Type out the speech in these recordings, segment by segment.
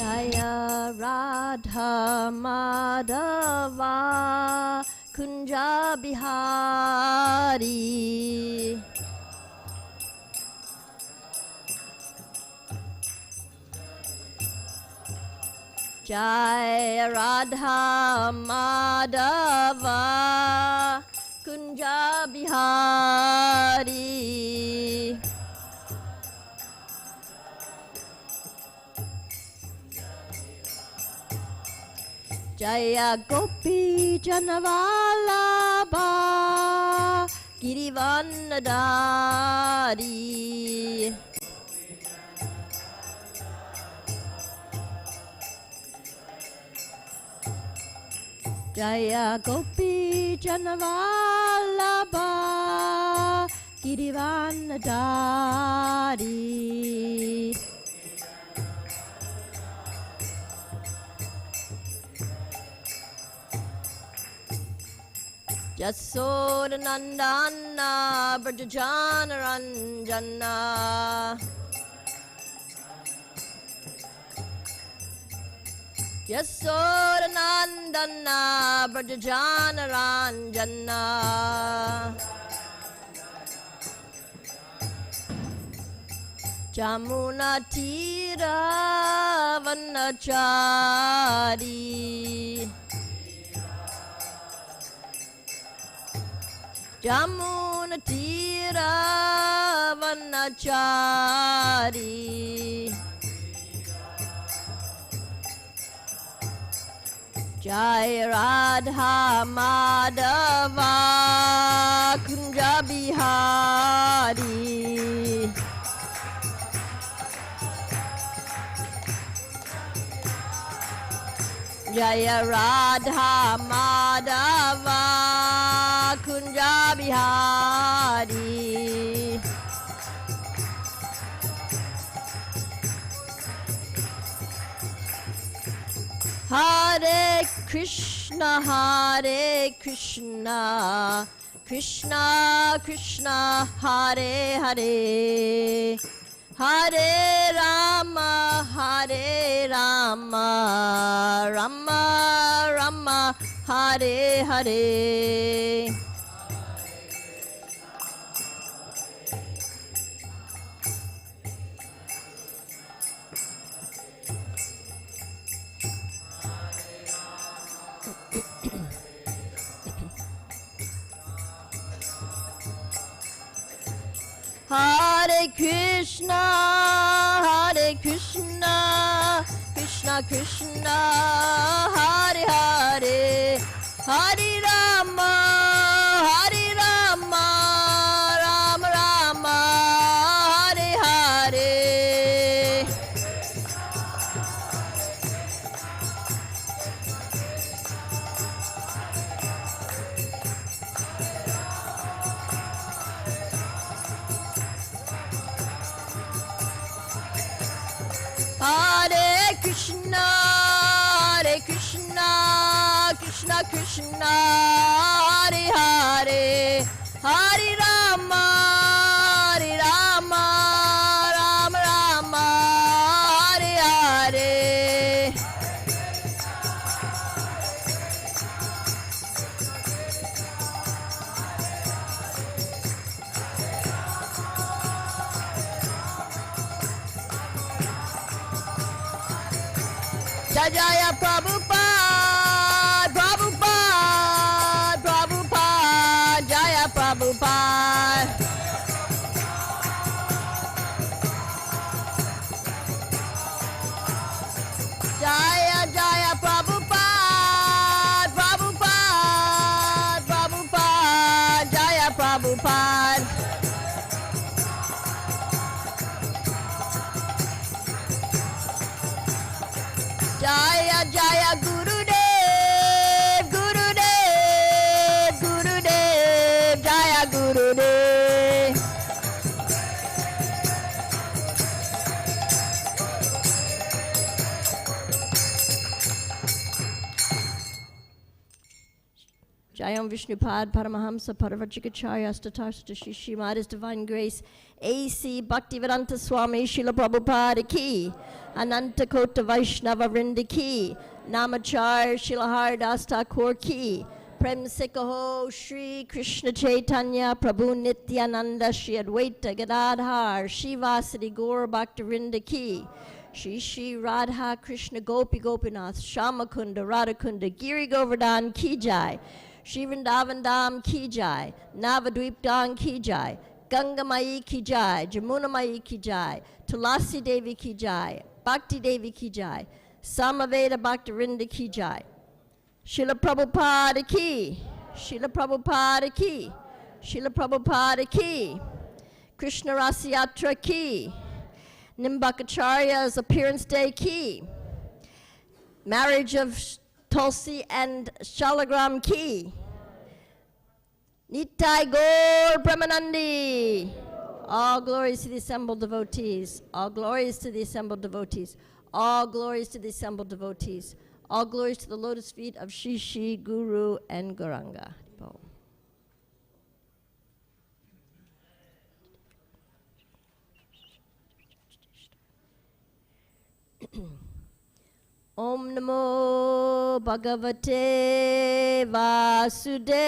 Jaya Radha Madhava Kunja Bihari. Jaya Radha Madhava Kunja Bihari. Jaya Gopi Janavalabha Girivanadari. Jaya Gopi Janavalabha Girivanadari. Jasodanandana Brajajana Ranjana. Yasodanandana Brajajana Ranjana. Jamuna Tira Vanachari. Jamuna Tira Vanachari. Jai Radha Madhava Kunja Bihari. Jaya Radha Madhava Kunja Bihari. Hare Krishna, Hare Krishna, Krishna Krishna, Hare Hare, Hare Rama, Hare Rama, Rama Rama, Hare Hare. Hare Krishna, Hare Krishna, Krishna Krishna, Hare Hare, Hare Rama, Hare Rama, Rama Rama, Hare Hare. Hare Krishna, Hare Krishna, Krishna Krishna, Hare Hare, Hare Rama, Hare Rama, Rama Rama, Hare Hare. Jaya Prabhupada, Prabhupada, Prabhupada, Jaya Prabhupada. Jaya Jaya Prabhupada, Prabhupada, Prabhupada, Jaya Prabhupada. Jaya Jaya Gurudev, Gurudev, Gurudev, Jaya Gurudev. Jayam Vishnupad Paramahamsa Paravajikacharya Astatasata Shishimad His Divine Grace A.C. Bhaktivedanta Swami Srila Prabhupada Ki. Ananta Kota Vaishnava Vrinda ki, Namachar Shilahar Das Thakur ki, Prem Sikaho Shri Krishna Chaitanya Prabhu Nityananda Shri Advaita Gadadhar Shivasati Gaur Bhakta Vrinda ki, Shri Radha Krishna Gopi Gopinath Shamakunda Radhakunda Giri Govardhan ki jai, Shri Vrindavan Dham ki jai, Navadvip Dham ki jai, Ganga Mai ki jai, Jamuna Mai ki jai, Tulasi Devi ki jai, Bhakti Devi ki jai, Samaveda Bhakta Vrinda ki jai, Srila Prabhupada ki, Srila Prabhupada ki, Srila Prabhupada ki, Krishna Rasiyatra ki, Nimbakacharya's appearance day ki, marriage of Tulsi and Shalagram ki, Nitai Gaur Brahmanandi. All glories to the assembled devotees. All glories to the assembled devotees. All glories to the assembled devotees. All glories to the lotus feet of Shri Guru and Gauranga. Om Namo Bhagavate Vasudevaya.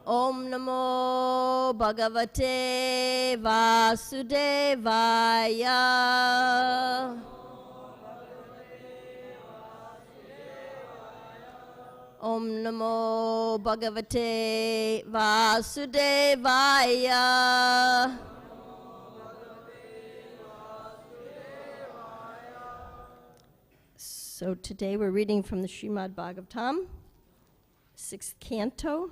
Om Namo Bhagavate Vasudevaya. Om Namo Bhagavate Vasudevaya. So today we're reading from the Srimad Bhagavatam, 6th canto,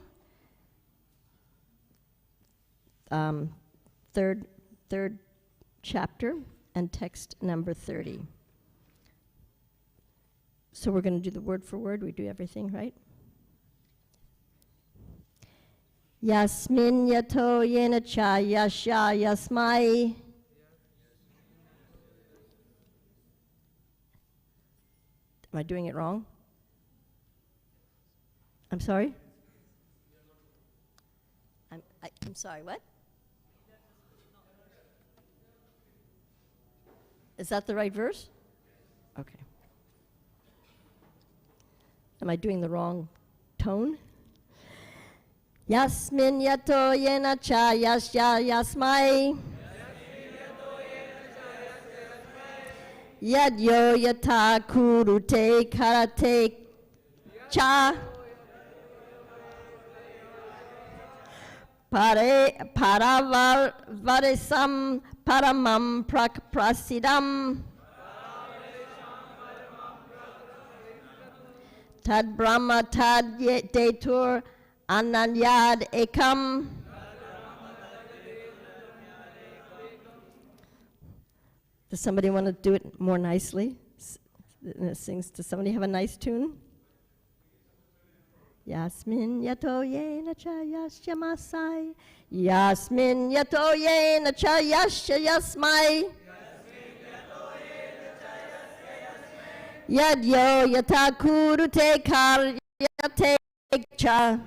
third chapter, and text number 30. So we're going to do the word for word. We do everything, right? Yasmin yato yena cha yasya yasmai. Am I doing it wrong? I'm sorry? I'm sorry, what? Is that the right verse? Okay. Am I doing the wrong tone? Yasmin yato yena cha yasya yasmai. Yadyo yata kurute karate cha. Paravarisam paramam prasidam. Tad Brahma tad detur ananyad ekam. Does somebody want to do it more nicely? Does somebody have a nice tune? Yasmin yato yena cha yasya masai. Yasmin yato yena cha yasya yasmai. Yadyo yatakuru te karyate cha.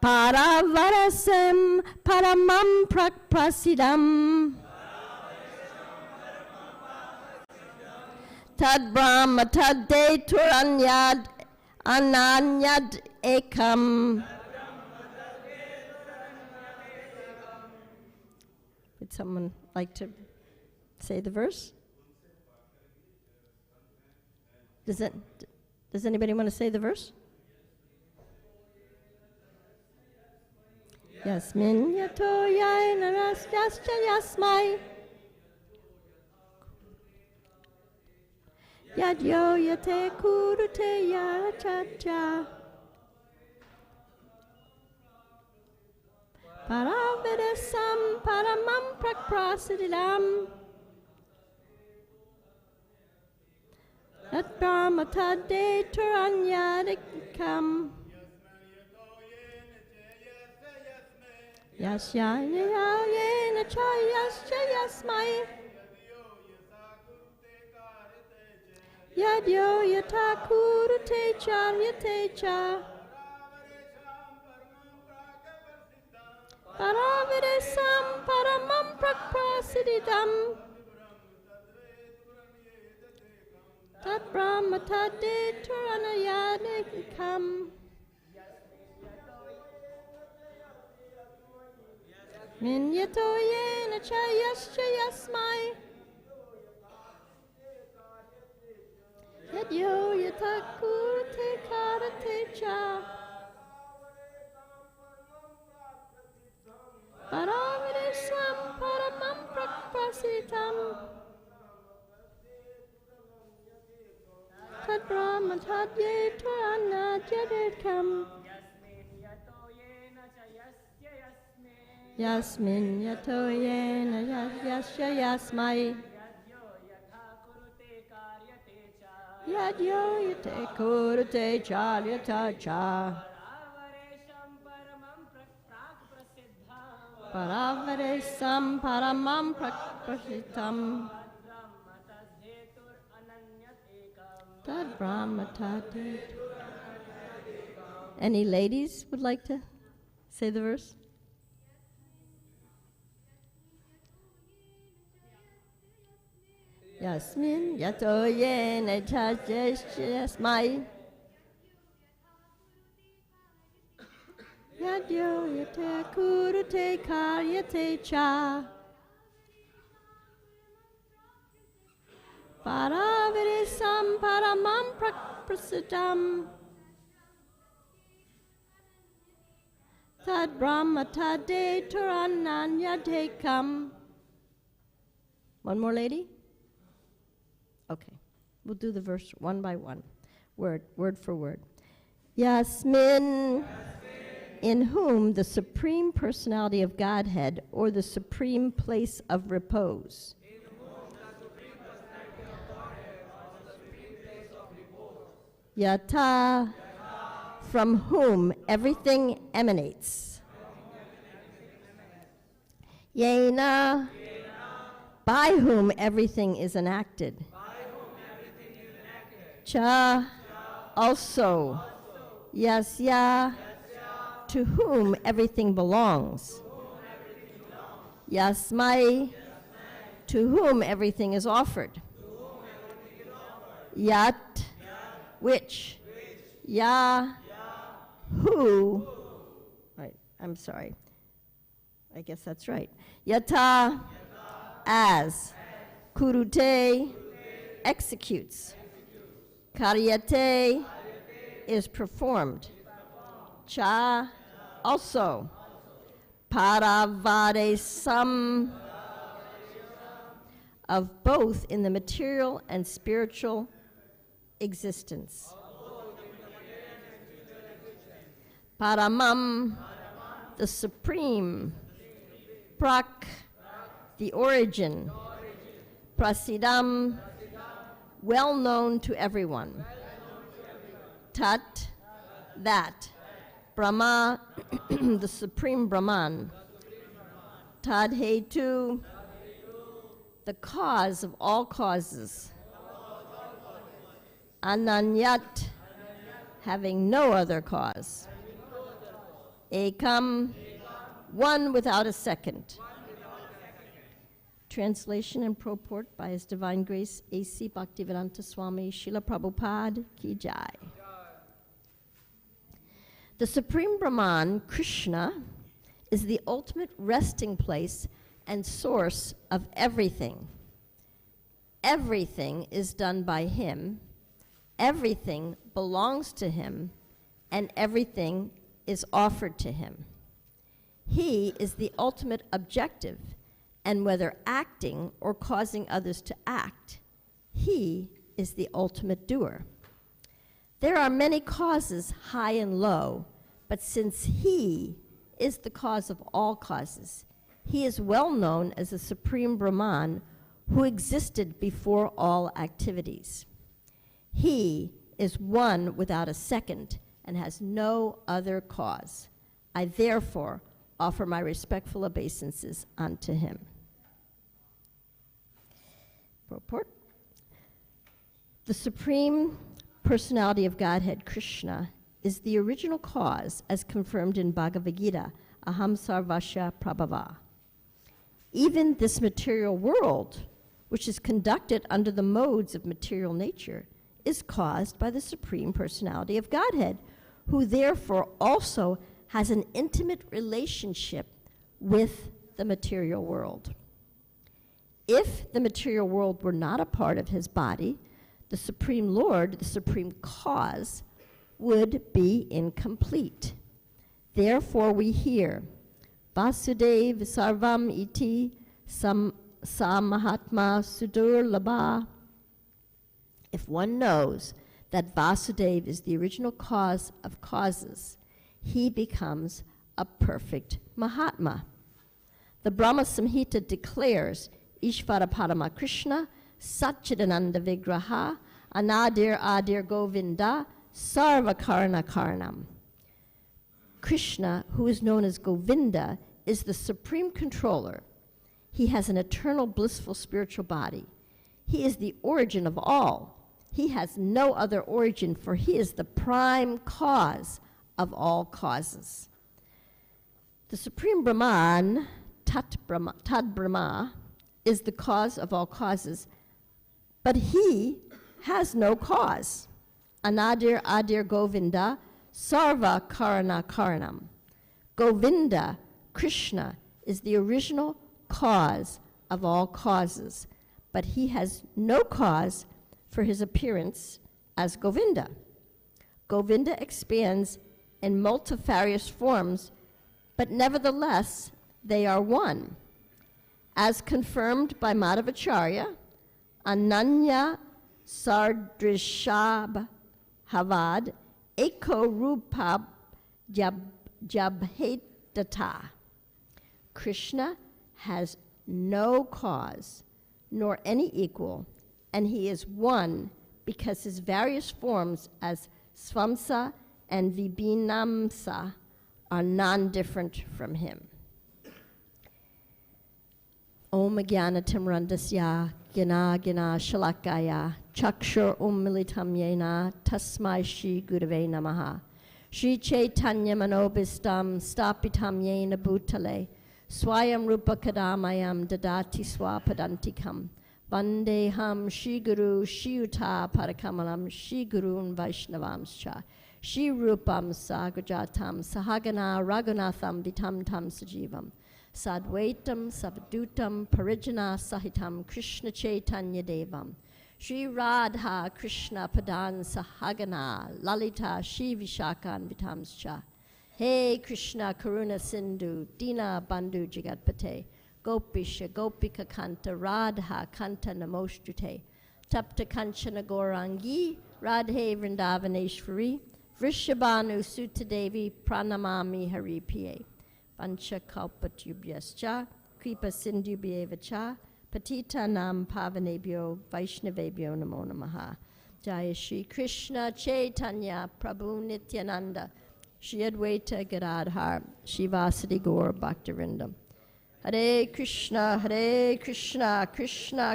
Paravarasam paramam prasidam. Tad Brahma tad detur ananyad ekam. Would someone like to say the verse? Does anybody want to say the verse? Yasmin yato yaina yasya yasmai. Yadyo yate kurute ya cha cha. Paravedasam paramam prasidam. At Brahma tade turanyadikam. Yasyaya yena cha yasya yasmai. Yadyo yata kurute charyate cha. prasiddham. Tad Brahma tade turanayadikam. Minyato yena chayascha yasmai. Yadyo yatakurte karate cha. Paravidesam paramam praprasitam. Tad Brahma tad ye turanayadikam. Yasmin yato yena yasya yasmai. Yadyo yate kurute chalyata cha. Paravaresam paramam prakrasitam. Tad Brahma tade. Any ladies would like to say the verse? Yasmin yato yena yasmai. Yadyo yate kurute karyate cha. Paravidesam paramam prakrasitam. Tad Brahma tade turananyadekam. One more lady? Okay, we'll do the verse one by one, word for word. Yasmin, in whom the Supreme Personality of Godhead, or the supreme place of repose, Yata, from whom everything emanates, Yena, by whom everything is enacted, Cha, also, Yasya, to whom everything belongs, Yasmai, to whom everything is offered, Yat, which, Ya, who, right, I'm sorry, I guess that's right, Yata, as, Kurute, executes, Karyate, is performed, Cha, also, Paravadesam, of both in the material and spiritual existence. Paramam, the supreme. Prak, the origin. Prasidam, well known to everyone. Tat, that. Brahma, the supreme Brahman. Tadhetu, the cause of all causes. Ananyat, having no other cause. Ekam, one without a second. Translation and purport by His Divine Grace A.C. Bhaktivedanta Swami Srila Prabhupada Ki Jai. The Supreme Brahman, Krishna, is the ultimate resting place and source of everything. Everything is done by Him, everything belongs to Him, and everything is offered to Him. He is the ultimate objective, and whether acting or causing others to act, He is the ultimate doer. There are many causes, high and low, but since He is the cause of all causes, He is well known as the Supreme Brahman who existed before all activities. He is one without a second and has no other cause. I therefore offer my respectful obeisances unto Him. Purport. The Supreme Personality of Godhead, Krishna, is the original cause as confirmed in Bhagavad Gita, Aham Sarvasya Prabhava. Even this material world, which is conducted under the modes of material nature, is caused by the Supreme Personality of Godhead, who therefore also has an intimate relationship with the material world. If the material world were not a part of his body, the Supreme Lord, the Supreme Cause, would be incomplete. Therefore we hear, Vasudev Sarvam Iti Sa Mahatma Sudur Labha. If one knows that Vasudev is the original cause of causes, he becomes a perfect Mahatma. The Brahma Samhita declares Ishvara Parama Krishna, Satchidananda Vigraha, Anadir Adir Govinda, Sarva Karana Karanam. Krishna, who is known as Govinda, is the supreme controller. He has an eternal blissful spiritual body. He is the origin of all. He has no other origin, for he is the prime cause of all causes. The Supreme Brahman, Tad Brahma, is the cause of all causes, but he has no cause. Anadir Adir Govinda, Sarva Karana Karanam. Govinda, Krishna, is the original cause of all causes, but he has no cause for his appearance as Govinda. Govinda expands in multifarious forms, but nevertheless, they are one. As confirmed by Madhavacharya, Ananya Sardrishab Havad Eko Rupab Jabhetata. Krishna has no cause, nor any equal, and he is one because his various forms as Svamsa and Vibhinamsa are non-different from him. Om Jnanatimrandasya Gina Gina Shalakaya Chakshur Militam Yena Tasmai Shri Gurave Namaha Shri Chaitanya Manobistam Stapitam Yena Bhutale Swayam Rupa Kadamayam Dadati Swapadantikam Vandeham Shri Guru Shri Uta Parakamalam Shri Gurun Vaishnavamscha Shri Rupam Sagrajatam Sahagana Raghunatham Vitam Tam Sajivam Sadvaitam Savdutam Parijana Sahitam Krishna Chaitanya Devam Shri Radha Krishna Padan Sahagana Lalita Shri Vishakan Vitamscha Hey Krishna Karuna Sindhu Dina Bandhu Jagatpate Gopisha Gopika Kanta Radha Kanta Namoshtute Tapta Kanchana Gaurangi Radhe Vrindavaneshwari Vrishabhanu Sutadevi Pranamami Hari Piye Pancha Kalpatubhyascha Kripa Sindhubhyevacha Patita Nam Pavanebhyo Vaishnavebhyo Namo Namaha Jaya Shri Krishna Chaitanya Prabhu Nityananda Shri Advaita Gadadhar Shivasadi Gaur Bhaktivinoda Hare Krishna Krishna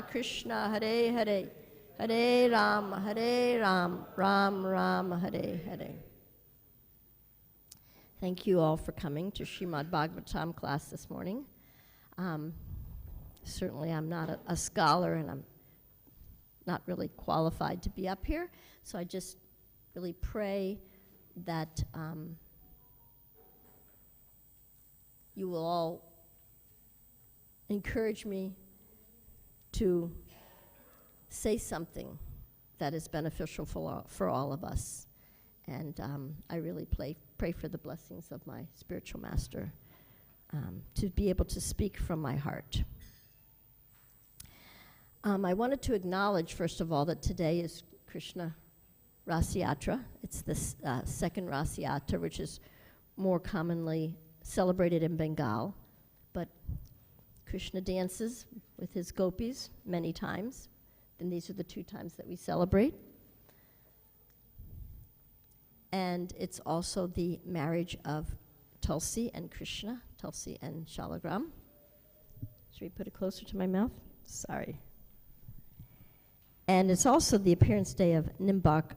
Krishna Hare Hare Hare Ram Ram Ram Hare Hare. Thank you all for coming to Srimad Bhagavatam class this morning. Certainly I'm not a scholar and I'm not really qualified to be up here, so I just really pray that you will all encourage me to say something that is beneficial for all of us. And I really pray for the blessings of my spiritual master to be able to speak from my heart. I wanted to acknowledge, first of all, that today is Krishna Rasayatra. It's the second Rasayatra, which is more commonly celebrated in Bengal. But Krishna dances with his gopis many times, and these are the 2 times that we celebrate. And it's also the marriage of Tulsi and Krishna, Tulsi and Shalagram. Should we put it closer to my mouth? Sorry. And it's also the appearance day of Nimbark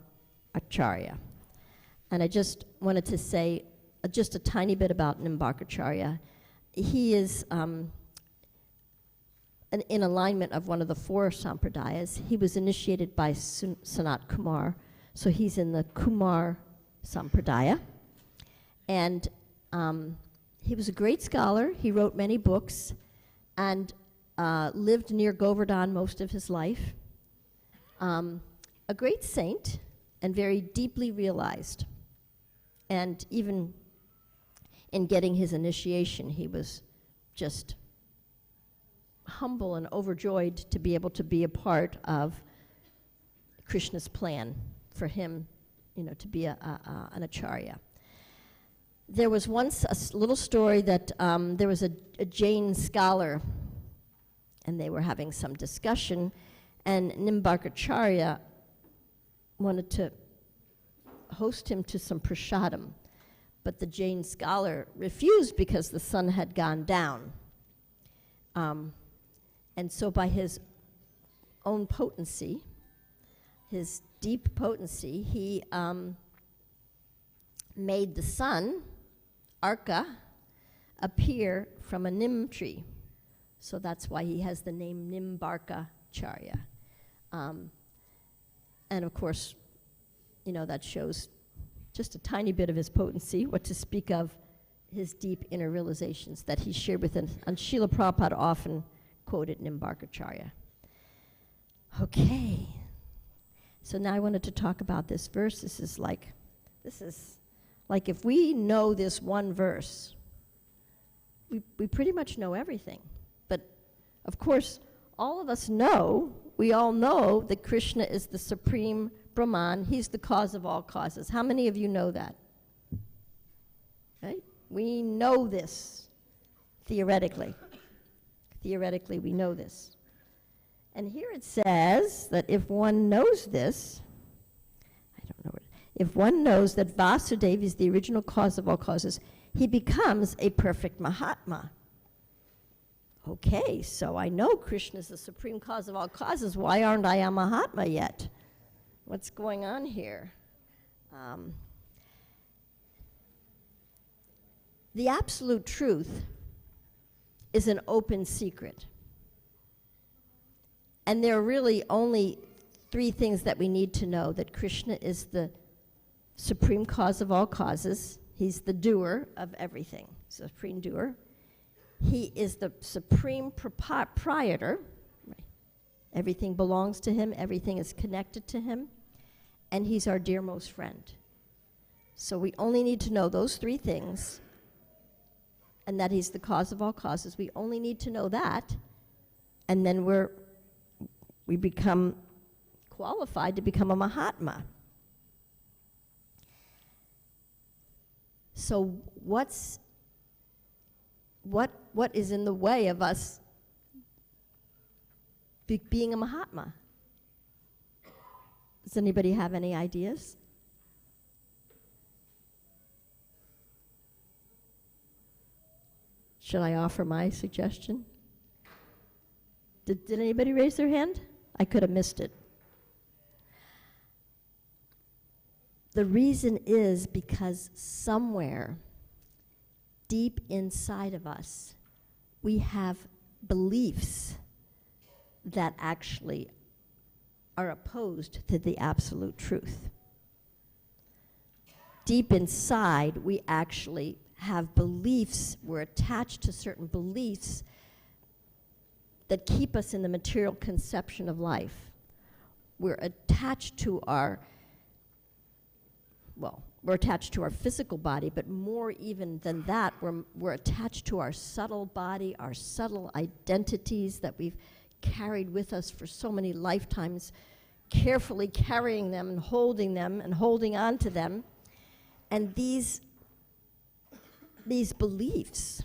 Acharya. And I just wanted to say just a tiny bit about Nimbark Acharya. He is in alignment of one of the four sampradayas. He was initiated by Sanat Kumar, so he's in the Kumar sampradaya. And he was a great scholar. He wrote many books and lived near Govardhan most of his life. A great saint and very deeply realized. And even in getting his initiation, he was just humble and overjoyed to be able to be a part of Krishna's plan for him, to be an acharya. There was once a little story that there was a Jain scholar, and they were having some discussion, and Nimbarkacharya wanted to host him to some prasadam, but the Jain scholar refused because the sun had gone down. And so by his own potency, his deep potency, he made the sun, Arka, appear from a nim tree. So that's why he has the name Nimbarkacharya. And of course, that shows just a tiny bit of his potency, what to speak of his deep inner realizations that he shared with him. And Srila Prabhupada often quoted Nimbarkacharya. Okay. So now I wanted to talk about this verse. This is like if we know this one verse, we pretty much know everything. But of course, we all know that Krishna is the supreme Brahman. He's the cause of all causes. How many of you know that? Right? We know this, theoretically. Theoretically, we know this. And here it says that if one knows this, if one knows that Vasudeva is the original cause of all causes, he becomes a perfect Mahatma. Okay, so I know Krishna is the supreme cause of all causes. Why aren't I a Mahatma yet? What's going on here? The absolute truth is an open secret. And there are really only three things that we need to know: that Krishna is the supreme cause of all causes. He's the doer of everything, supreme doer. He is the supreme proprietor. Right. Everything belongs to him. Everything is connected to him. And he's our dearmost friend. So we only need to know those three things, and that he's the cause of all causes. We only need to know that, and then we become qualified to become a Mahatma. So what is in the way of us being a Mahatma? Does anybody have any ideas? Should I offer my suggestion? Did anybody raise their hand? I could have missed it. The reason is because somewhere deep inside of us, we have beliefs that actually are opposed to the absolute truth. Deep inside, we actually have beliefs, we're attached to certain beliefs that keep us in the material conception of life. We're attached to our physical body, but more even than that, we're attached to our subtle body, our subtle identities that we've carried with us for so many lifetimes, carefully carrying them and holding on to them. And these beliefs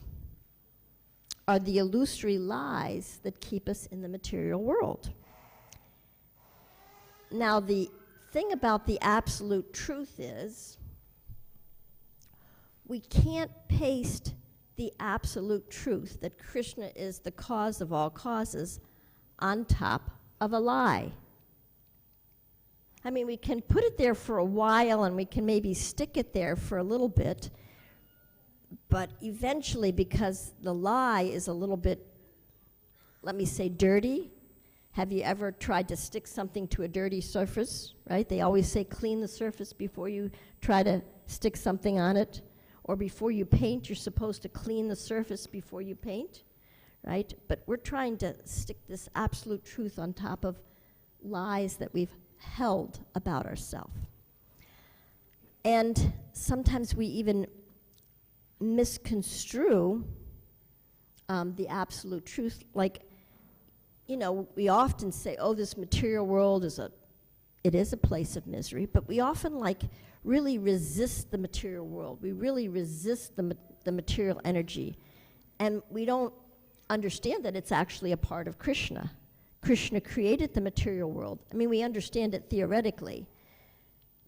are the illusory lies that keep us in the material world. Now, the thing about the absolute truth is we can't paste the absolute truth that Krishna is the cause of all causes on top of a lie. I mean, we can put it there for a while and we can maybe stick it there for a little bit, but eventually, because the lie is a little bit let me say, dirty. Have you ever tried to stick something to a dirty surface, right? They always say clean the surface before you try to stick something on it. Or before you paint, you're supposed to clean the surface before you paint, right? But we're trying to stick this absolute truth on top of lies that we've held about ourselves. And sometimes we even misconstrue the absolute truth. Like, you know, we often say, oh, this material world is a place of misery, but we often really resist the material world. We really resist the material energy. And we don't understand that it's actually a part of Krishna. Krishna created the material world. I mean, we understand it theoretically.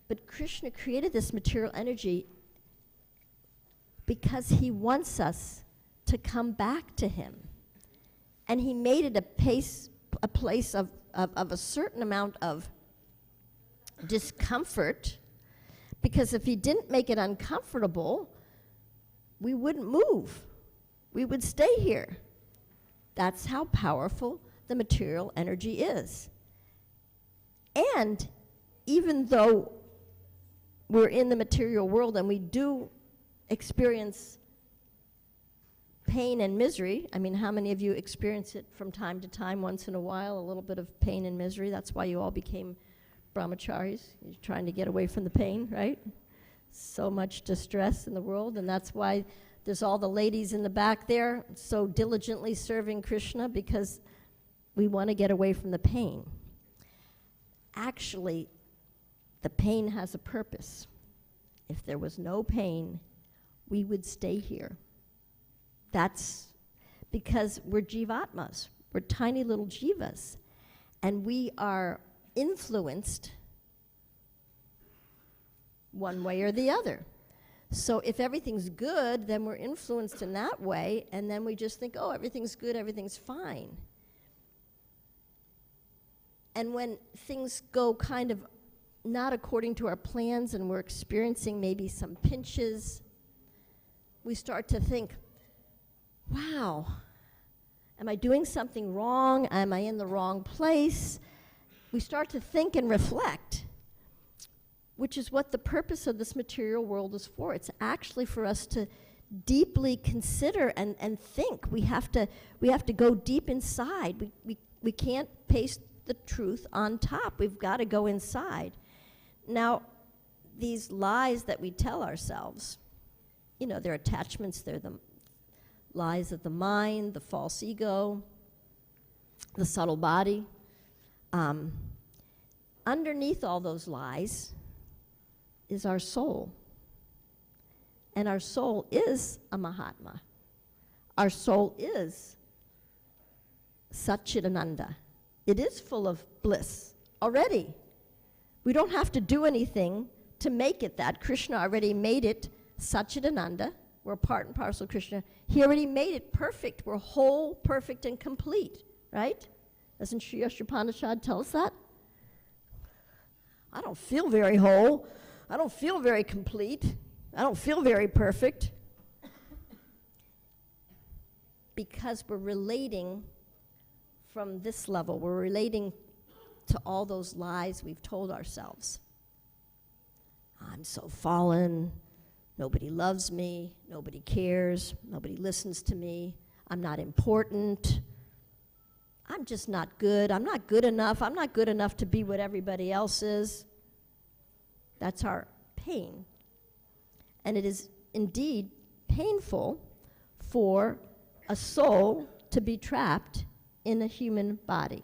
But Krishna created this material energy because he wants us to come back to him. And he made it a place of a certain amount of discomfort, because if he didn't make it uncomfortable, we wouldn't move. We would stay here. That's how powerful the material energy is. And even though we're in the material world and we do experience pain and misery, I mean, how many of you experience it from time to time, once in a while, a little bit of pain and misery? That's why you all became brahmacharis. You're trying to get away from the pain, right? So much distress in the world, and that's why there's all the ladies in the back there so diligently serving Krishna, because we want to get away from the pain. Actually, the pain has a purpose. If there was no pain, we would stay here. That's because we're jivatmas. We're tiny little jivas. And we are influenced one way or the other. So if everything's good, then we're influenced in that way, and then we just think, oh, everything's good, everything's fine. And when things go kind of not according to our plans and we're experiencing maybe some pinches, we start to think, wow, am I doing something wrong? Am I in the wrong place? We start to think and reflect, which is what the purpose of this material world is for. It's actually for us to deeply consider and think. We have to go deep inside. We can't paste the truth on top. We've got to go inside. Now, these lies that we tell ourselves, you know, they're attachments, they're the lies of the mind, the false ego, the subtle body. Underneath all those lies is our soul. And our soul is a Mahatma. Our soul is Satchidananda. It is full of bliss already. We don't have to do anything to make it that. Krishna already made it Satchidananda. We're part and parcel of Krishna. He already made it perfect. We're whole, perfect, and complete, right? Doesn't Sri Upanishad tell us that? I don't feel very whole. I don't feel very complete. I don't feel very perfect. Because we're relating from this level. We're relating to all those lies we've told ourselves. I'm so fallen. Nobody loves me. Nobody cares. Nobody listens to me. I'm not important. I'm just not good. I'm not good enough. I'm not good enough to be what everybody else is. That's our pain. And it is indeed painful for a soul to be trapped in a human body.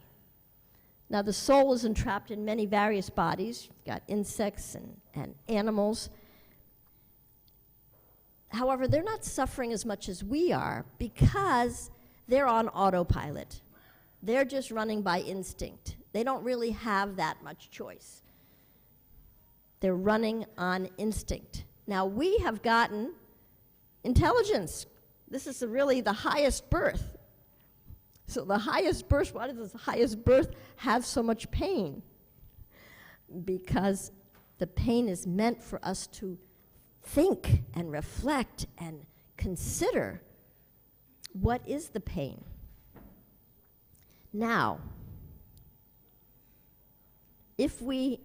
Now, the soul is entrapped in many various bodies. You've got insects and animals. However, they're not suffering as much as we are because they're on autopilot. They're just running by instinct. They don't really have that much choice. They're running on instinct. Now, we have gotten intelligence. This is really the highest birth. So the highest birth, why does the highest birth have so much pain? Because the pain is meant for us to think and reflect and consider what is the pain. Now, if we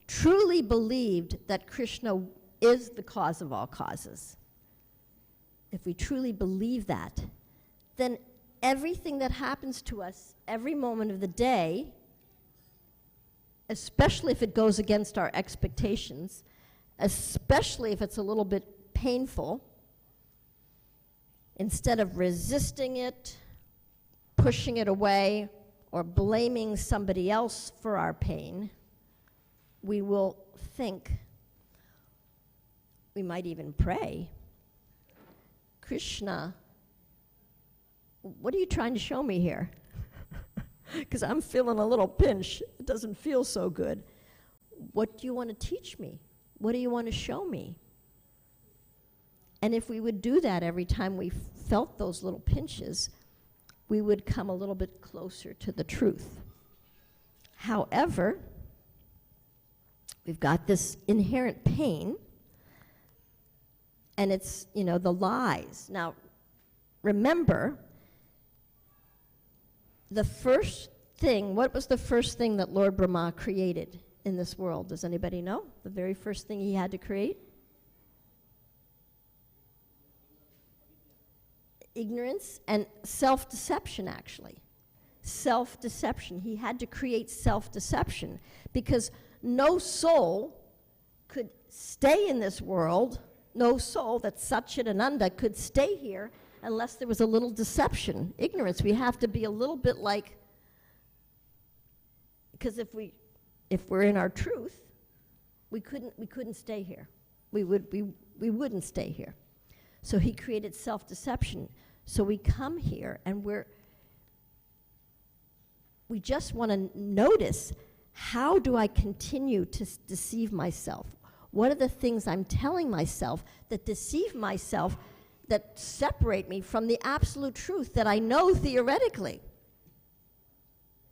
truly believed that Krishna is the cause of all causes, if we truly believe that, then everything that happens to us every moment of the day, especially if it goes against our expectations, especially if it's a little bit painful, instead of resisting it, pushing it away, or blaming somebody else for our pain, we will think, we might even pray, Krishna, what are you trying to show me here? Because I'm feeling a little pinch. It doesn't feel so good. What do you want to teach me? What do you want to show me? And if we would do that every time we felt those little pinches, we would come a little bit closer to the truth. However, we've got this inherent pain, and it's, the lies. Now, remember, what was the first thing that Lord Brahma created in this world? Does anybody know? The very first thing he had to create? Ignorance and self-deception, actually. Self-deception. He had to create self-deception because no soul could stay in this world, no soul that's Satchidananda could stay here unless there was a little deception, ignorance. We have to be a little bit like, because if we're in our truth, we couldn't stay here. We wouldn't stay here. So he created self-deception. So we come here and we just want to notice, how do I continue to deceive myself? What are the things I'm telling myself that deceive myself, that separate me from the absolute truth that I know theoretically?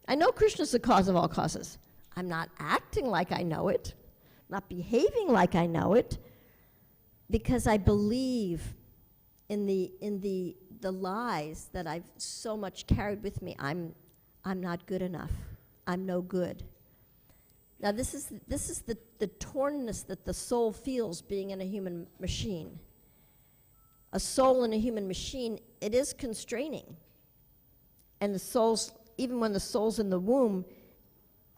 I know Krishna's the cause of all causes. I'm not acting like I know it, not behaving like I know it, because I believe in the lies that I've so much carried with me. I'm not good enough. I'm no good. Now this is the tornness that the soul feels being in a human machine. A soul in a human machine, it is constraining. And the soul's, even when the soul's in the womb,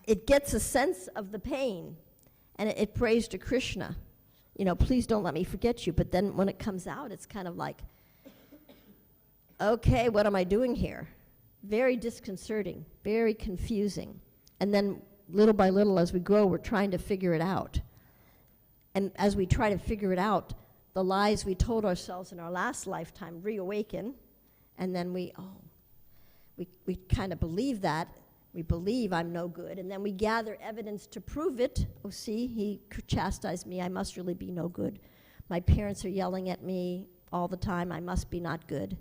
it gets a sense of the pain, and it prays to Krishna, please don't let me forget you. But then when it comes out, it's kind of like, okay, what am I doing here? Very disconcerting, very confusing. And then little by little, as we grow, we're trying to figure it out. And as we try to figure it out, the lies we told ourselves in our last lifetime reawaken, and then we kind of believe that. We believe I'm no good, and then we gather evidence to prove it. Oh, see, he chastised me. I must really be no good. My parents are yelling at me all the time. I must be not good.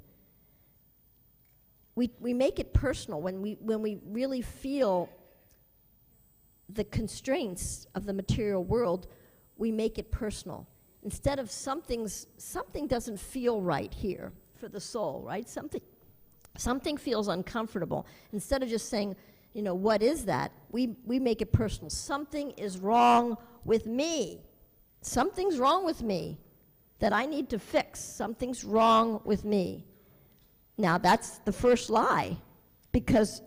We make it personal when we really feel the constraints of the material world. We make it personal. Instead of something doesn't feel right here for the soul, right? Something feels uncomfortable. Instead of just saying, what is that? We make it personal. Something is wrong with me. Something's wrong with me that I need to fix. Something's wrong with me. Now that's the first lie, because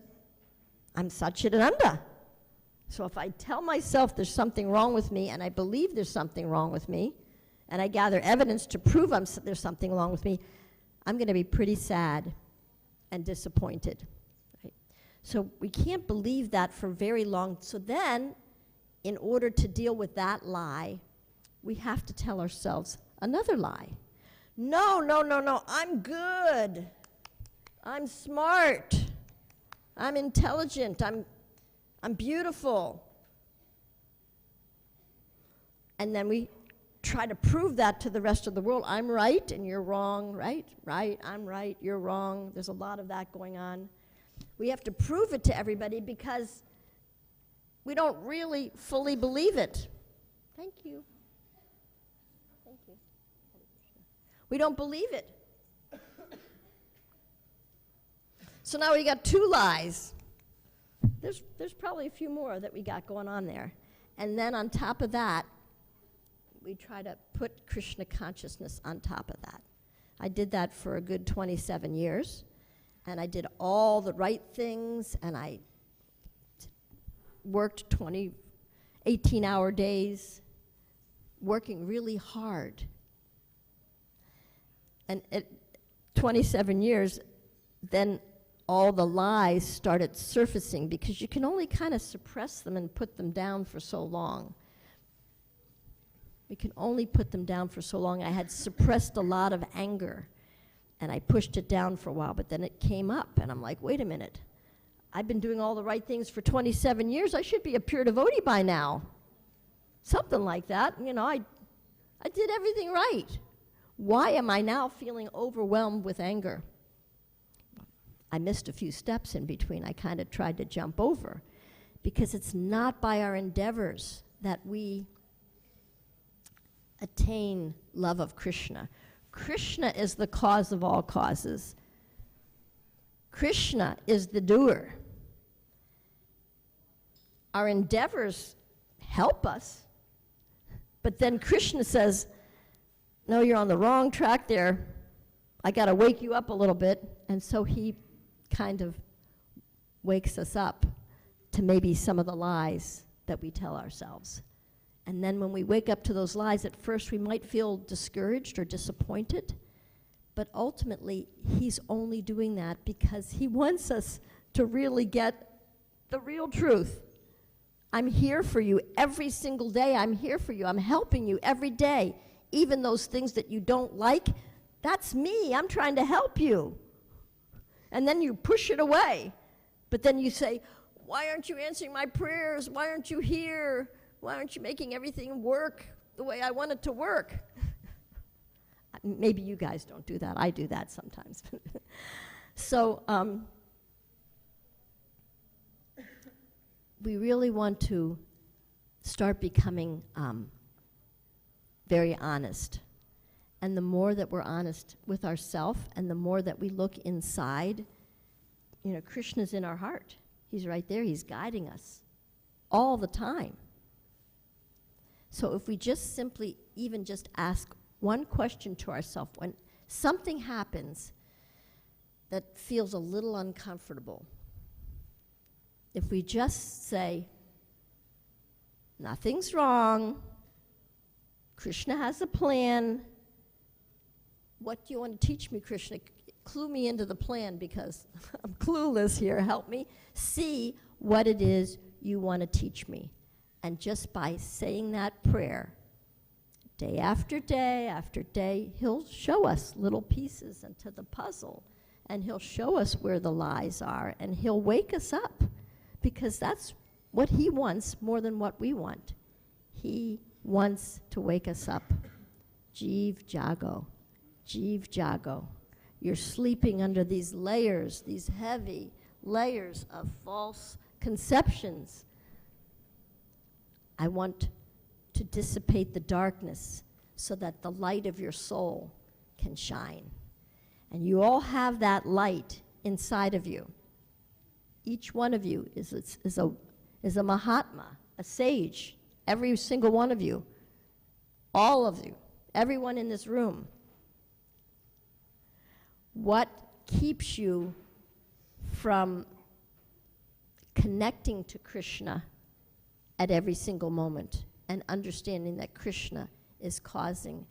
I'm Satchidananda. So if I tell myself there's something wrong with me, and I believe there's something wrong with me, and I gather evidence to prove there's something wrong with me, I'm going to be pretty sad and disappointed. Right? So we can't believe that for very long. So then, in order to deal with that lie, we have to tell ourselves another lie. No, I'm good. I'm smart. I'm intelligent. I'm beautiful. And then we try to prove that to the rest of the world. I'm right and you're wrong, right? Right, I'm right, you're wrong. There's a lot of that going on. We have to prove it to everybody because we don't really fully believe it. Thank you. Thank you. We don't believe it. So now we got 2 lies. There's probably a few more that we got going on there. And then on top of that, we try to put Krishna consciousness on top of that. I did that for a good 27 years, and I did all the right things, and I worked 18-hour days, working really hard. And at 27 years, then all the lies started surfacing, because you can only kind of suppress them and put them down for so long. We can only put them down for so long. I had suppressed a lot of anger, and I pushed it down for a while, but then it came up, and I'm like, wait a minute. I've been doing all the right things for 27 years. I should be a pure devotee by now. Something like that. You know, I did everything right. Why am I now feeling overwhelmed with anger? I missed a few steps in between. I kind of tried to jump over, because it's not by our endeavors that we attain love of Krishna. Krishna is the cause of all causes. Krishna is the doer. Our endeavors help us, but then Krishna says, no, you're on the wrong track there. I got to wake you up a little bit. And so he kind of wakes us up to maybe some of the lies that we tell ourselves. And then when we wake up to those lies, at first we might feel discouraged or disappointed, but ultimately he's only doing that because he wants us to really get the real truth. I'm here for you every single day. I'm here for you. I'm helping you every day. Even those things that you don't like, that's me. I'm trying to help you. And then you push it away. But then you say, why aren't you answering my prayers? Why aren't you here? Why aren't you making everything work the way I want it to work? Maybe you guys don't do that. I do that sometimes. So we really want to start becoming very honest. And the more that we're honest with ourselves and the more that we look inside, you know, Krishna's in our heart. He's right there. He's guiding us all the time. So if we just simply even just ask one question to ourselves, when something happens that feels a little uncomfortable, if we just say, nothing's wrong, Krishna has a plan, what do you want to teach me, Krishna? Clue me into the plan, because I'm clueless here. Help me see what it is you want to teach me. And just by saying that prayer, day after day, he'll show us little pieces into the puzzle, and he'll show us where the lies are, and he'll wake us up, because that's what he wants more than what we want. He wants to wake us up. Jeev Jago, Jeev Jago. You're sleeping under these layers, these heavy layers of false conceptions. I want to dissipate the darkness so that the light of your soul can shine. And you all have that light inside of you. Each one of you is a Mahatma, a sage. Every single one of you, all of you, everyone in this room. What keeps you from connecting to Krishna at every single moment and understanding that Krishna is causing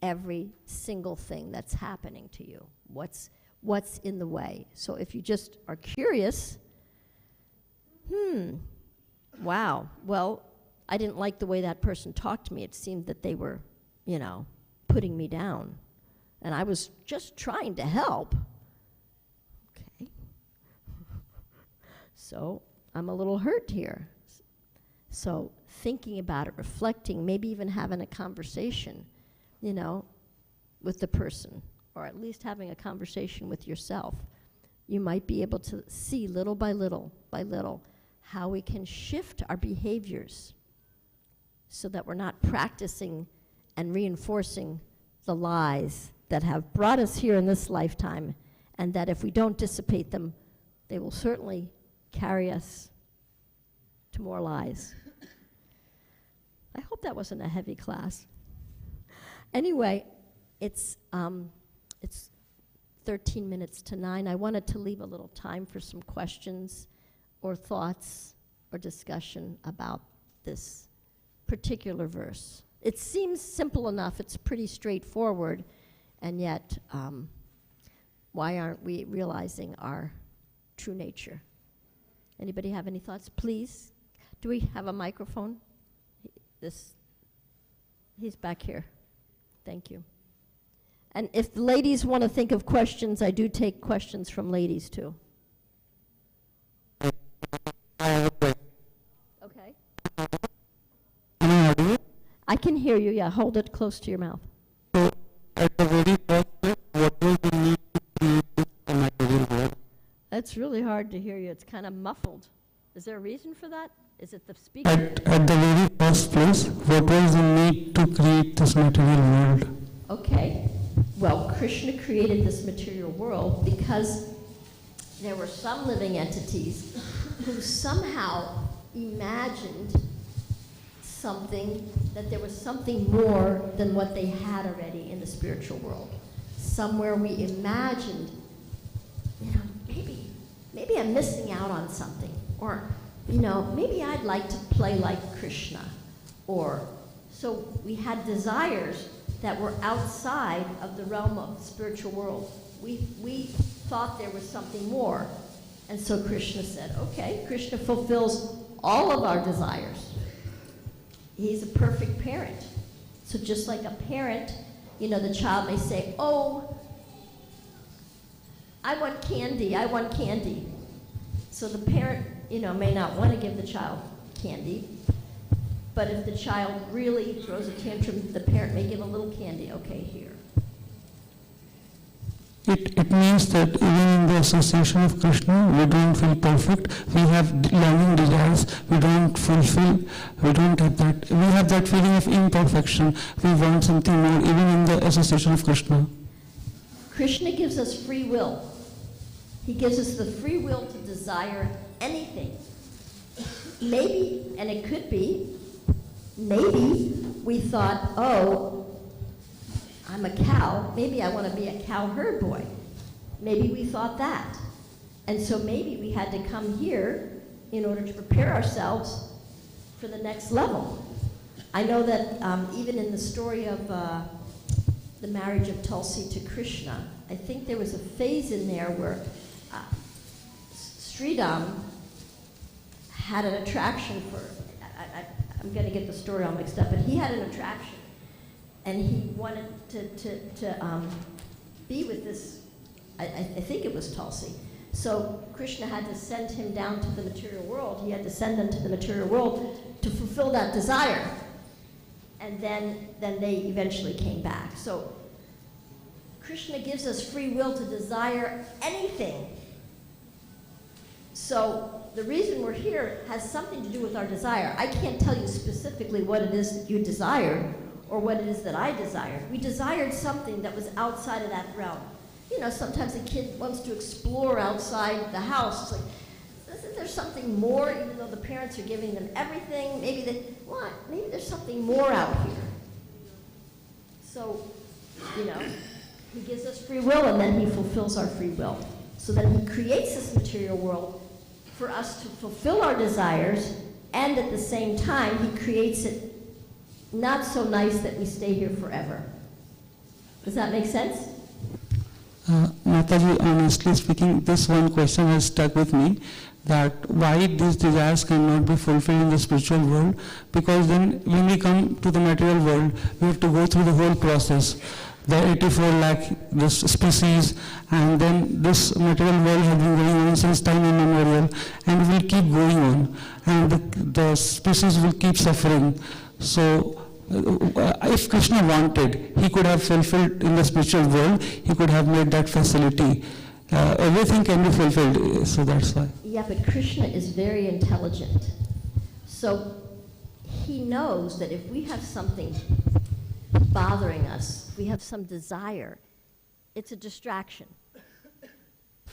every single thing that's happening to you? What's in the way? So if you just are curious, wow, well, I didn't like the way that person talked to me. It seemed that they were, you know, putting me down. And I was just trying to help. Okay. So I'm a little hurt here. So thinking about it, reflecting, maybe even having a conversation, you know, with the person, or at least having a conversation with yourself, you might be able to see little by little how we can shift our behaviors so that we're not practicing and reinforcing the lies that have brought us here in this lifetime, and that if we don't dissipate them, they will certainly carry us to more lies. I hope that wasn't a heavy class. Anyway, it's 13 minutes to 9. I wanted to leave a little time for some questions or thoughts or discussion about this particular verse. It seems simple enough, it's pretty straightforward, and yet why aren't we realizing our true nature? Anybody have any thoughts? Please. Do we have a microphone? He's back here. Thank you. And if the ladies want to think of questions, I do take questions from ladies too. Okay. I can hear you, yeah. Hold it close to your mouth. So, at the very first place, what was the need to create this material world? That's really hard to hear you. It's kind of muffled. Is there a reason for that? Is it the speaker? At the very first place, what was the need to create this material world? Okay. Well, Krishna created this material world because there were some living entities who somehow imagined something, that there was something more than what they had already in the spiritual world. Somewhere we imagined, maybe I'm missing out on something, or, maybe I'd like to play like Krishna, or, so we had desires that were outside of the realm of the spiritual world. We thought there was something more. And so Krishna said, okay, Krishna fulfills all of our desires. He's a perfect parent. So just like a parent, the child may say, oh, I want candy, I want candy. So the parent, may not want to give the child candy, but if the child really throws a tantrum, the parent may give a little candy. Okay, here. It means that even in the association of Krishna, we don't feel perfect. We have longing desires. We don't fulfill. We don't have that. We have that feeling of imperfection. We want something more, even in the association of Krishna. Krishna gives us free will. He gives us the free will to desire anything. Maybe, and it could be, maybe we thought, oh, I'm a cow, maybe I want to be a cow herd boy. Maybe we thought that. And so maybe we had to come here in order to prepare ourselves for the next level. I know that even in the story of the marriage of Tulsi to Krishna, I think there was a phase in there where Sridham had an attraction for, I'm going to get the story all mixed up, but he had an attraction, and he wanted to be with this, I think it was Tulsi. So Krishna had to send him down to the material world. He had to send them to the material world to fulfill that desire. And then they eventually came back. So Krishna gives us free will to desire anything. So the reason we're here has something to do with our desire. I can't tell you specifically what it is that you desire or what it is that I desired. We desired something that was outside of that realm. You know, sometimes a kid wants to explore outside the house. It's like, isn't there something more, even though the parents are giving them everything? Maybe there's something more out here. So, you know, he gives us free will, and then he fulfills our free will. So then he creates this material world for us to fulfill our desires, and at the same time, he creates it not so nice that we stay here forever. Does that make sense? Mataji, honestly speaking, this one question has stuck with me, that why these desires cannot be fulfilled in the spiritual world, because then when we come to the material world, we have to go through the whole process. The 84 lakh this species, and then this material world has been going on since time immemorial, and will keep going on, and the species will keep suffering. So if Krishna wanted, he could have fulfilled in the spiritual world, he could have made that facility. Everything can be fulfilled, so that's why. Yeah, but Krishna is very intelligent. So he knows that if we have something bothering us, if we have some desire, it's a distraction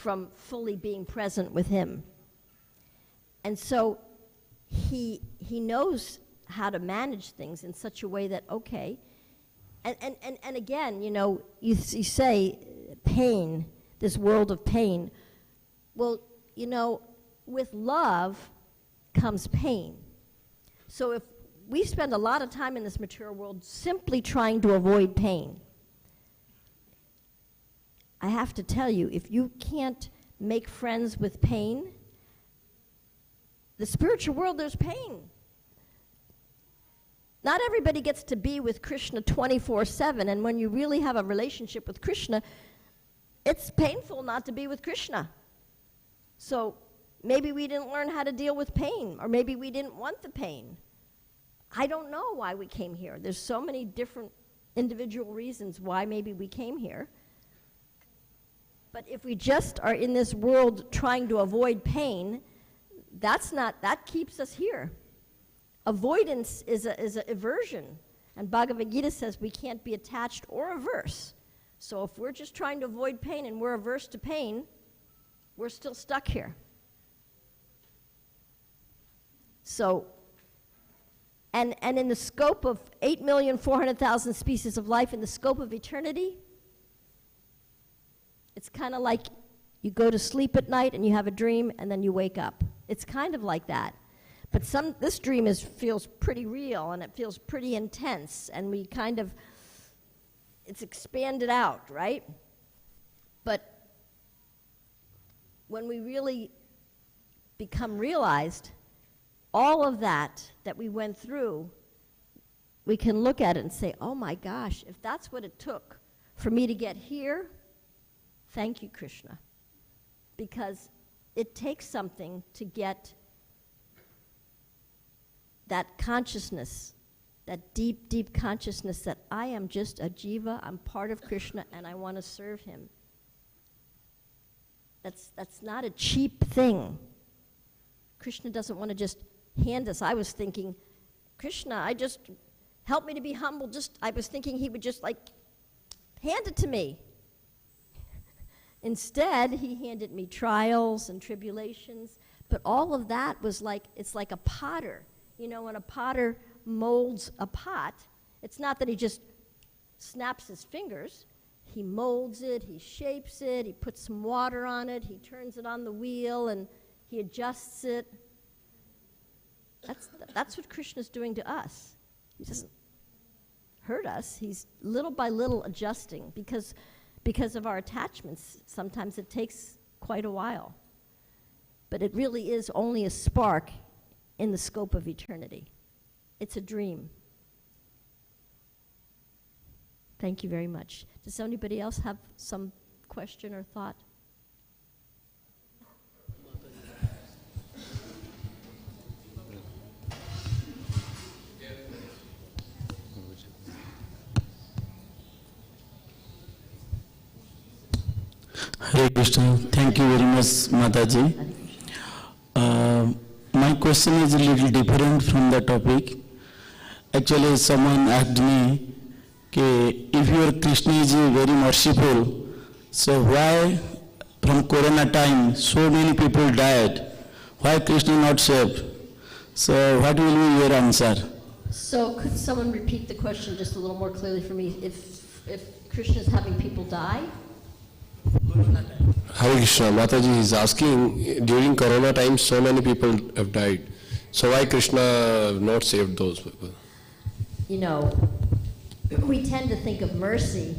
from fully being present with him. And so he knows how to manage things in such a way that, okay, and again, you know, you say pain, this world of pain. Well, you know, with love comes pain. So if we spend a lot of time in this material world simply trying to avoid pain, I have to tell you, if you can't make friends with pain, the spiritual world, there's pain. Not everybody gets to be with Krishna 24/7, and when you really have a relationship with Krishna, it's painful not to be with Krishna. So maybe we didn't learn how to deal with pain, or maybe we didn't want the pain. I don't know why we came here. There's so many different individual reasons why maybe we came here. But if we just are in this world trying to avoid pain, that keeps us here. Avoidance is an aversion. And Bhagavad Gita says we can't be attached or averse. So if we're just trying to avoid pain and we're averse to pain, we're still stuck here. So, and in the scope of 8,400,000 species of life, in the scope of eternity, it's kind of like you go to sleep at night and you have a dream and then you wake up. It's kind of like that. But this dream feels pretty real and it feels pretty intense, and we kind of, it's expanded out, right? But when we really become realized, all of that we went through, we can look at it and say, oh my gosh, if that's what it took for me to get here, thank you, Krishna. Because it takes something to get that consciousness, that deep, deep consciousness that I am just a jiva, I'm part of Krishna, and I want to serve him. That's not a cheap thing. Krishna doesn't want to just hand us. I was thinking, Krishna, help me to be humble. I was thinking he would just hand it to me. Instead, he handed me trials and tribulations, but all of that was it's like a potter. You know, when a potter molds a pot, it's not that he just snaps his fingers. He molds it, he shapes it, he puts some water on it, he turns it on the wheel, and he adjusts it. That's what Krishna's doing to us. He doesn't hurt us. He's little by little adjusting because of our attachments. Sometimes it takes quite a while. But it really is only a spark in the scope of eternity. It's a dream. Thank you very much. Does anybody else have some question or thought? Hare Krishna. Thank you very much, Mataji. My question is a little different from the topic. Actually, someone asked me, if your Krishna is very merciful, so why from Corona time so many people died? Why Krishna not saved? So what will be your answer? So could someone repeat the question just a little more clearly for me? If Krishna is having people die? Hare Krishna, Mataji is asking, during Corona time so many people have died. So why Krishna not saved those people? You know, we tend to think of mercy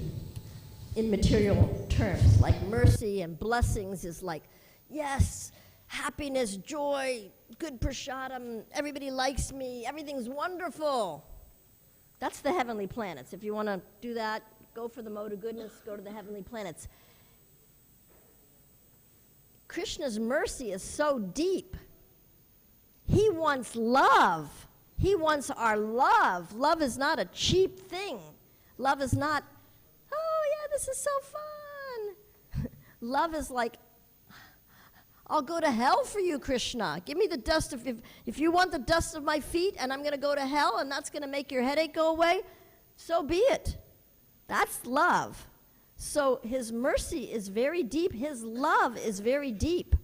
in material terms. Like mercy and blessings is like, yes, happiness, joy, good prasadam, everybody likes me, everything's wonderful. That's the heavenly planets. If you want to do that, go for the mode of goodness, go to the heavenly planets. Krishna's mercy is so deep. He wants love. He wants our love. Love is not a cheap thing. Love is not, oh yeah, this is so fun. Love is like, I'll go to hell for you, Krishna. Give me the dust of, if you want the dust of my feet and I'm going to go to hell and that's going to make your headache go away, so be it. That's love. So his mercy is very deep. His love is very deep.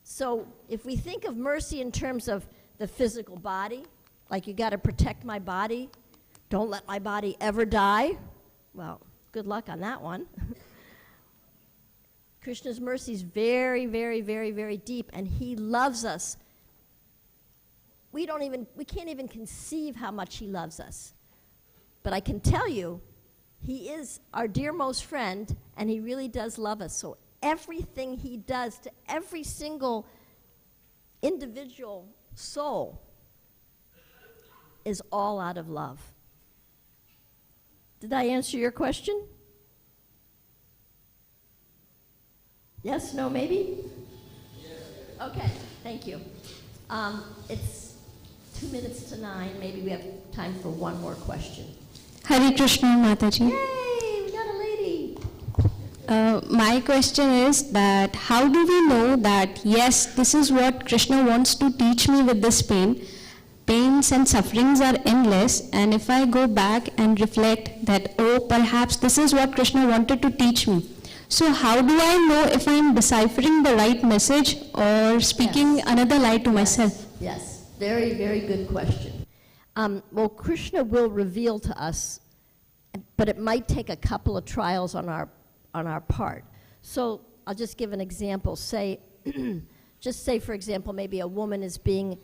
So if we think of mercy in terms of the physical body, like you got to protect my body, don't let my body ever die, well, good luck on that one. Krishna's mercy is very, very, very, very deep, and he loves us. We can't even conceive how much he loves us. But I can tell you, he is our dearmost friend, and he really does love us. So everything he does to every single individual soul is all out of love. Did I answer your question? Yes, no, maybe? Yes. Okay, thank you. It's 2 minutes to 9. Maybe we have time for one more question. Hare Krishna, Mataji. Yay, we got a lady. My question is that how do we know that, yes, this is what Krishna wants to teach me with this pain? Pains and sufferings are endless, and if I go back and reflect that, oh, perhaps this is what Krishna wanted to teach me. So how do I know if I'm deciphering the right message or speaking another lie to myself? Yes, very, very good question. Well, Krishna will reveal to us, but it might take a couple of trials on our part. So I'll just give an example. Say, just say, for example, maybe a woman is being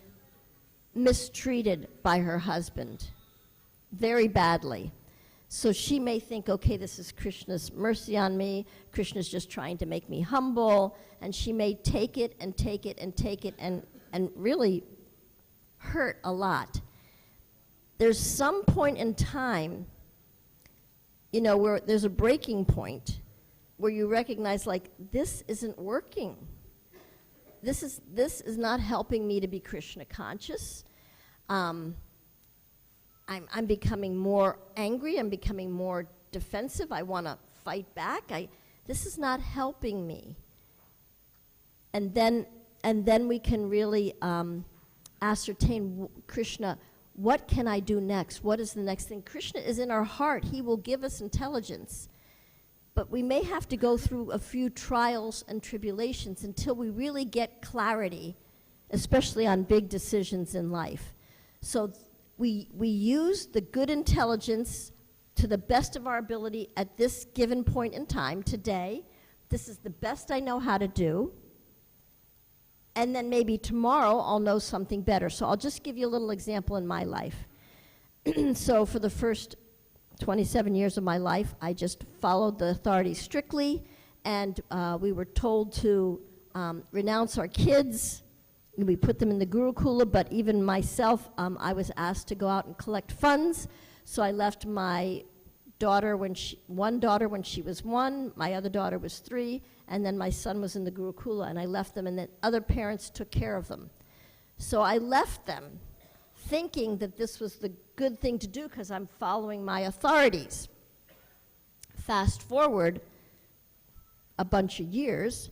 mistreated by her husband very badly. So she may think, okay, this is Krishna's mercy on me. Krishna's just trying to make me humble. And she may take it and take it and take it and really hurt a lot. There's some point in time, you know, where there's a breaking point where you recognize, like, this isn't working. This is not helping me to be Krishna conscious. I'm becoming more angry. I'm becoming more defensive. I want to fight back. This is not helping me. And then we can really ascertain, Krishna, what can I do next? What is the next thing? Krishna is in our heart. He will give us intelligence. But we may have to go through a few trials and tribulations until we really get clarity, especially on big decisions in life. So we use the good intelligence to the best of our ability at this given point in time, today. This is the best I know how to do. And then maybe tomorrow I'll know something better. So I'll just give you a little example in my life. So for the first 27 years of my life, I just followed the authorities strictly, and we were told to renounce our kids. We put them in the Gurukula, but even myself, I was asked to go out and collect funds. So I left my daughter one daughter when she was 1, my other daughter was 3, and then my son was in the Gurukula, and I left them, and then other parents took care of them. So I left them thinking that this was the good thing to do because I'm following my authorities. Fast forward a bunch of years,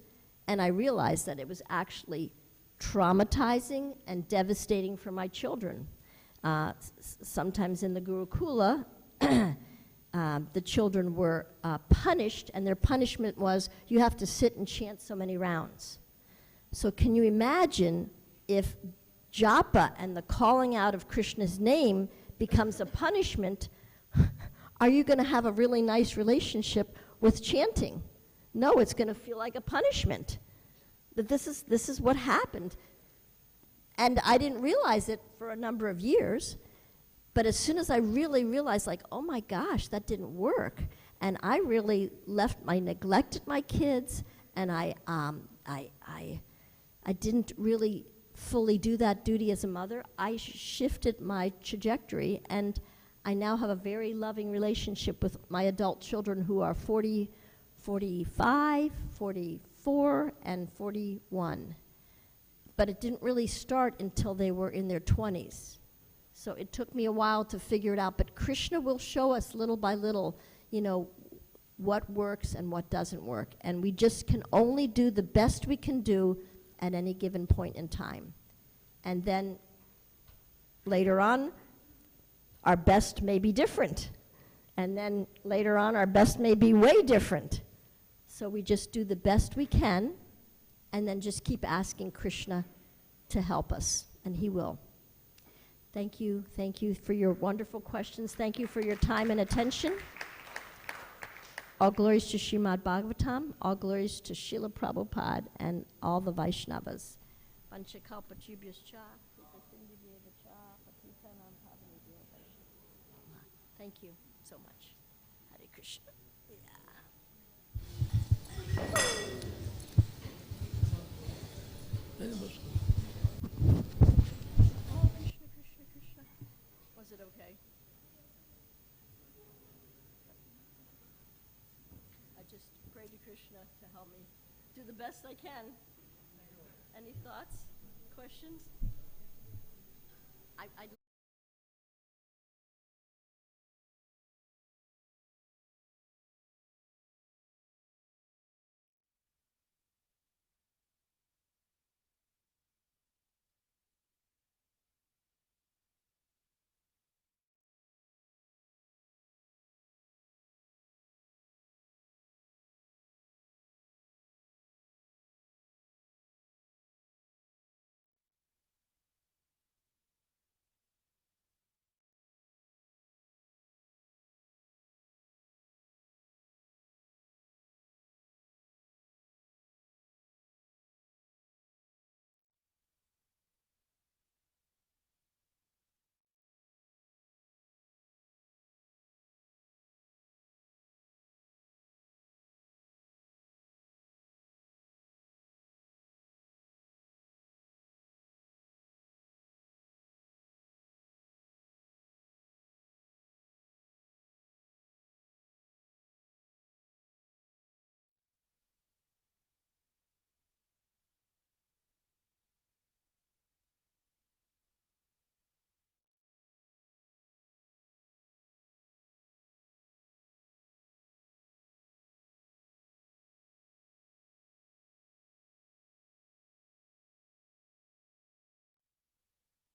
and I realized that it was actually traumatizing and devastating for my children. Sometimes in the Gurukula, the children were punished, and their punishment was, you have to sit and chant so many rounds. So can you imagine if japa and the calling out of Krishna's name becomes a punishment? Are you going to have a really nice relationship with chanting? No, it's going to feel like a punishment. That this is what happened. And I didn't realize it for a number of years. But as soon as I really realized, like, oh my gosh, that didn't work, and I really neglected my kids, and I didn't really fully do that duty as a mother, I shifted my trajectory, and I now have a very loving relationship with my adult children who are 40, 45, 44, and 41. But it didn't really start until they were in their 20s. So it took me a while to figure it out, but Krishna will show us little by little, you know, what works and what doesn't work. And we just can only do the best we can do at any given point in time. And then later on, our best may be different. And then later on, our best may be way different. So we just do the best we can, and then just keep asking Krishna to help us, and he will. Thank you for your wonderful questions. Thank you for your time and attention. All glories to Srimad Bhagavatam, all glories to Srila Prabhupada and all the Vaishnavas. Thank you so much. Hare Krishna. Krishna. Was it okay? I just pray to Krishna to help me do the best I can. Any thoughts, questions? I